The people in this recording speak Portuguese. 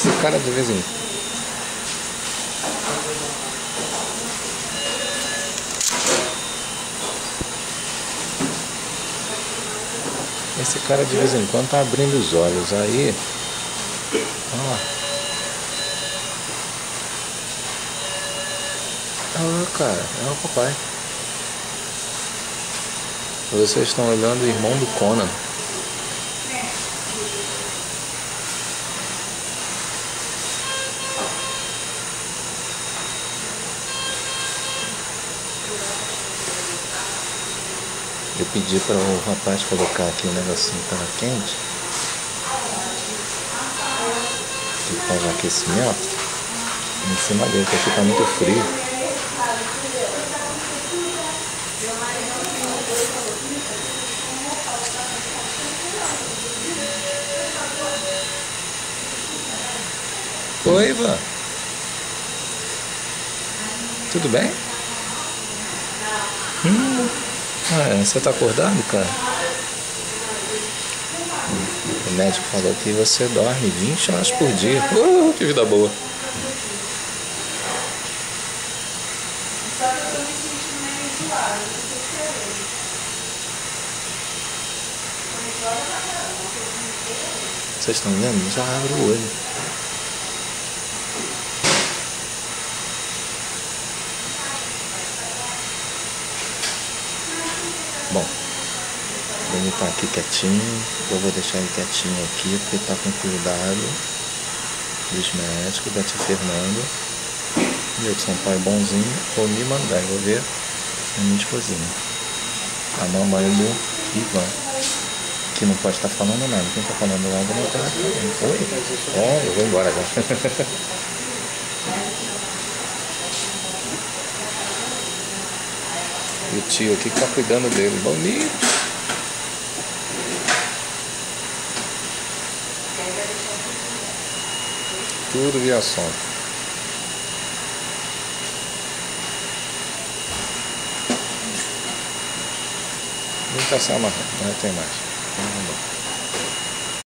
Esse cara de vez em Esse cara de vez em quando tá abrindo os olhos. Aí, ó. Ah, cara, é o papai. Vocês estão olhando o irmão do Conan. Eu pedi para o rapaz colocar aqui o negocinho que estava quente, que faz aquecimento, em cima dele, porque aqui tá muito frio. Oi, Ivan. Tudo bem? Você tá acordado, cara? O médico falou que você dorme 20 horas por dia. Que vida boa. Vocês estão vendo? Já abre o olho. Bom, ele tá aqui quietinho. Eu vou deixar ele quietinho aqui, porque tá com cuidado dos médicos, da tia Fernanda. E eu que sou um pai bonzinho, vou me mandar envolver a minha esposinha, a mamãe do Ivan, que não pode estar falando nada. Quem tá falando nada não tá. Oi? Eu vou embora já. E o tio aqui que tá cuidando dele. Bonito. Tudo via som. Não tá se amarrando, não tem mais.